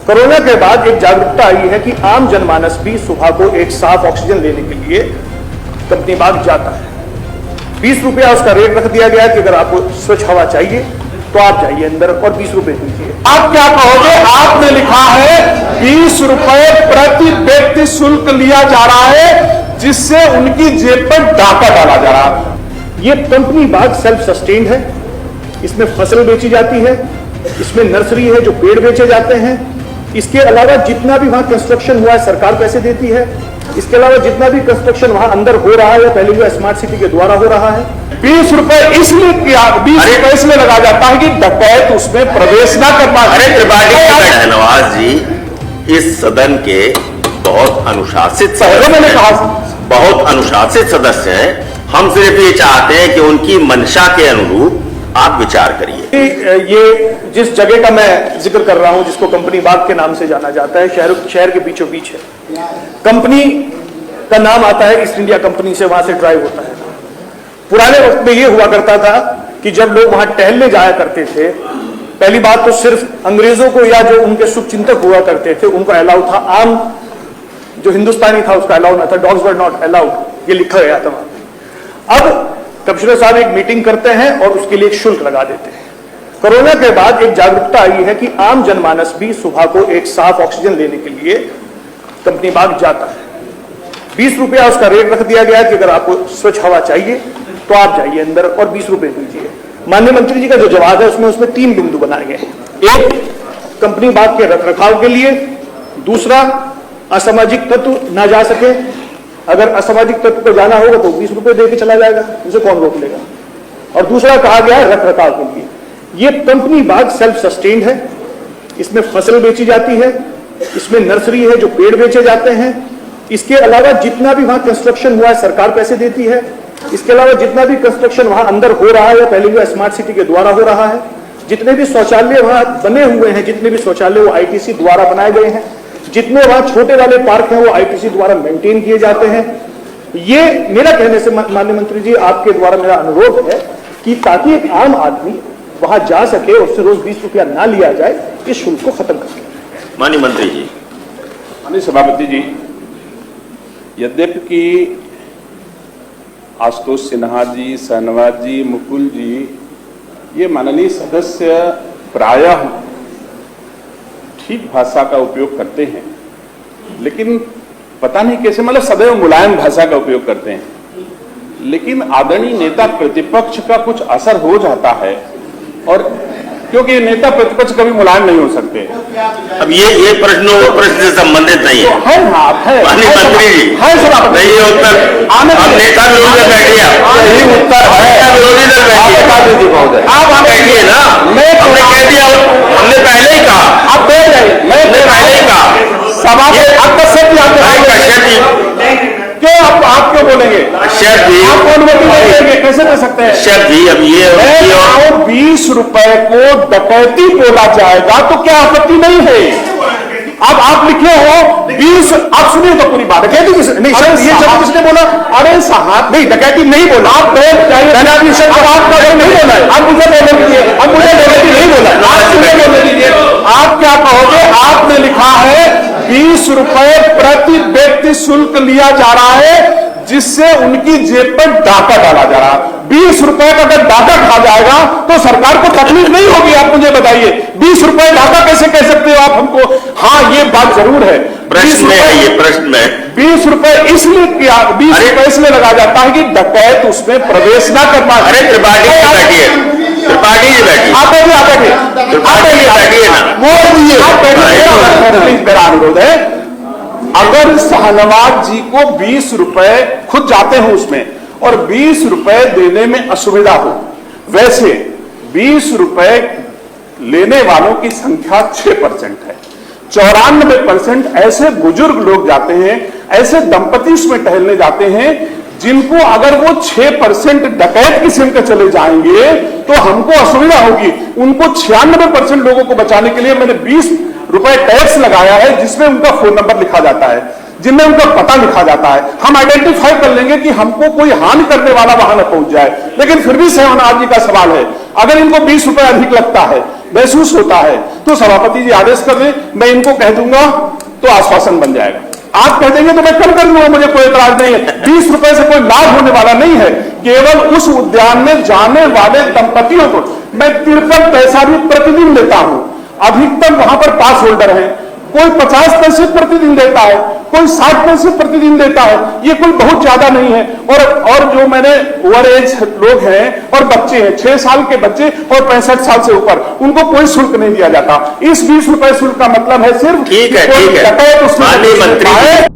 Corona के बाद एक जागरूकता आई है कि आम जनमानस भी सुबह को एक साफ ऑक्सीजन लेने के लिए कंपनी बाग जाता है। 20 रुपया उसका रेट रख दिया गया कि अगर आपको स्वच्छ हवा चाहिए तो आप जाइए अंदर और 20 रुपए दीजिए। आप क्या कहोगे? आपने लिखा है 20 रुपए प्रति व्यक्ति शुल्क लिया जा रहा है, जिससे उनकी जेब पर डाका डाला जा रहा है। ये कंपनी बाग सेल्फ सस्टेन्ड है, इसमें फसल बेची जाती है, इसमें नर्सरी है जो पेड़ बेचे जाते हैं। इसके अलावा जितना भी वहां कंस्ट्रक्शन हुआ है सरकार पैसे देती है। इसके अलावा जितना भी कंस्ट्रक्शन वहां अंदर हो रहा है या पहले हुआ स्मार्ट सिटी के द्वारा हो रहा है। 20 रुपए इसलिए 20 रुपए इसलिए लगा जाता है कि डकैत उसमें प्रवेश ना कर पाए। अरे त्रिपाठी शहनवाज जी इस सदन के बहुत अनुशासित मैंने कहा बहुत अनुशासित सदस्य हैं। हम सिर्फ ये चाहते हैं कि उनकी मंशा के अनुरूप आप विचार करिए। ये जिस जगह का मैं जिक्र कर रहा हूं, जिसको कंपनी बाग के नाम से जाना जाता है, शहर के बीचों बीच है। कंपनी का नाम आता है ईस्ट इंडिया कंपनी से, वहां से ड्राइव होता है। पुराने वक्त में ये हुआ करता था कि जब लोग वहां टहलने जाया करते थे, पहली बात तो सिर्फ अंग्रेजों को या जो उनके शुभचिंतक हुआ करते थे उनको अलाउ था, आम जो हिंदुस्तानी था उसका अलाउ ना था। डॉग्स वर नॉट अलाउड, ये लिखा गया था वहां। अब कमिश्नर साहब एक मीटिंग करते हैं और उसके लिए एक शुल्क लगा देते हैं। कोरोना के बाद एक जागरूकता आई है कि आम जनमानस भी सुबह को एक साफ ऑक्सीजन लेने के लिए कंपनी बाग जाता है। 20 रुपया उसका रेट रख दिया गया कि अगर आपको स्वच्छ हवा चाहिए तो आप जाइए अंदर और 20 रुपए दीजिए। माननीय मंत्री जी का जो जवाब है उसमें 3 बिंदु बनाए गए हैं। एक, कंपनी बाग के रखरखाव के लिए। दूसरा, असामाजिक तत्व ना जा सके। अगर असामाजिक तत्व को जाना होगा तो 20 रुपए दे के चला जाएगा, उसे कौन रोक लेगा। और दूसरा कहा गया है रखरखाव के लिए। ये कंपनी बाग सेल्फ सस्टेन्ड है, इसमें फसल बेची जाती है, इसमें नर्सरी है जो पेड़ बेचे जाते हैं। इसके अलावा जितना भी वहां कंस्ट्रक्शन हुआ है सरकार पैसे देती है। इसके अलावा जितना भी कंस्ट्रक्शन वहां अंदर हो रहा है या पहले हुआ स्मार्ट सिटी के द्वारा हो रहा है। जितने भी शौचालय वहां बने हुए हैं, जितने भी शौचालय वो आईटीसी द्वारा बनाए गए हैं। जितने वहां छोटे वाले पार्क हैं वो आईटीसी द्वारा मेंटेन किए जाते हैं। ये मेरा कहने से माननीय मंत्री जी आपके द्वारा मेरा अनुरोध है कि ताकि एक आम आदमी वहां जा सके, उससे रोज 20 रुपया ना लिया जाए, इस शुल्क को खत्म कर सके। माननीय मंत्री जी। माननीय सभापति जी, यद्यपि कि आशुतोष सिन्हा जी, शहनवाज जी, मुकुल जी, ये माननीय सदस्य प्रायः ठीक भाषा का उपयोग करते हैं, लेकिन पता नहीं कैसे, मतलब सदैव मुलायम भाषा का उपयोग करते हैं। लेकिन आदरणीय नेता प्रतिपक्ष का कुछ असर हो जाता है, और क्योंकि नेता प्रतिपक्ष कभी मुलायम नहीं हो सकते। अब ये प्रश्न से संबंधित नहीं है। है माननीय मंत्री जी, है सर, नहीं ये उत्तर अब नेता विरोधी दल बैठिए, यही उत्तर है। विरोधी दल बैठिए, आप बैठिए ना। हमने कह दिया, हमने पहले ही कहा, आप बैठ जाइए, हमने पहले ही कहा सभा में आपका सत्य क्यों आप क्यों बोलेंगे? अक्षर जी, आप अनुमति नहीं देंगे, कैसे दे सकते हैं? अक्षर जी, अब ये 20 रुपए को डकैती बोला जाएगा तो क्या आपत्ति नहीं है? अब आप लिखे हो 20, आप सुनिए तो पूरी बात। डकैती नहीं सर, ये जब किसने बोला? अरे साहब नहीं, डकैती नहीं बोला। आप आपका नहीं बोला है, आप मुझे बोलने दीजिए, अब मुझे डकैती नहीं बोला, आप मुझे बोलने दीजिए। आप क्या कहोगे? आपने लिखा है 20 रुपए प्रति व्यक्ति शुल्क लिया जा रहा है, जिससे उनकी जेब पर डाका डाला जा रहा है। 20 रुपए का अगर डाका खा जाएगा तो सरकार को तकलीफ नहीं होगी। आप मुझे बताइए, 20 रुपए डाका कैसे कह सकते हो आप हमको? हाँ, ये बात जरूर है। प्रश्न में है, ये प्रश्न में 20 रुपए इसलिए 20 रुपए इसलिए लगा जाता है कि डकैत उसमें प्रवेश ना कर पाए। अरे त्रिपाठी जी बैठिए, त्रिपाठी जी बैठिए, आप बैठिए, आप बैठिए, त्रिपाठी जी बैठिए ना, वो दीजिए, आप बैठिए। मेरा अनुरोध है, अगर शहनवाज जी को 20 रुपए खुद जाते हो उसमें और 20 रुपए देने में असुविधा हो, वैसे 20 रुपए लेने वालों की संख्या 6% है। 94% ऐसे बुजुर्ग लोग जाते हैं, ऐसे दंपति उसमें टहलने जाते हैं जिनको अगर वो 6% डकैत किस्म के चले जाएंगे तो हमको असुविधा होगी। उनको 96% लोगों को बचाने के लिए मैंने 20 रुपए टैक्स लगाया है, जिसमें उनका फोन नंबर लिखा जाता है। जिनमें उनका पता लिखा जाता है। हम आइडेंटिफाई कर लेंगे कि हमको कोई हानि करने वाला वहां न पहुंच जाए। लेकिन फिर भी सेवानाथ जी का सवाल है, अगर इनको 20 रुपए अधिक लगता है, महसूस होता है, तो सभापति जी आदेश कर दे, मैं इनको कह दूंगा तो आश्वासन बन जाएगा। आप कह देंगे तो मैं कल कर लूंगा, मुझे कोई एतराज नहीं है। 20 रुपए से कोई लाभ होने वाला नहीं है। केवल उस उद्यान में जाने वाले दंपतियों को मैं 53 पैसा भी प्रतिदिन लेता हूं। अधिकतम वहां पर पास होल्डर है, कोई 50 पैसे प्रतिदिन देता है, कोई 60 पैसे प्रतिदिन देता है। ये कोई बहुत ज्यादा नहीं है। और जो मैंने ओवर एज लोग हैं और बच्चे हैं, 6 साल के बच्चे और 65 साल से ऊपर, उनको कोई शुल्क नहीं दिया जाता। इस 20 रुपए शुल्क का मतलब है सिर्फ ठीक है, ठीक है। माननीय मंत्री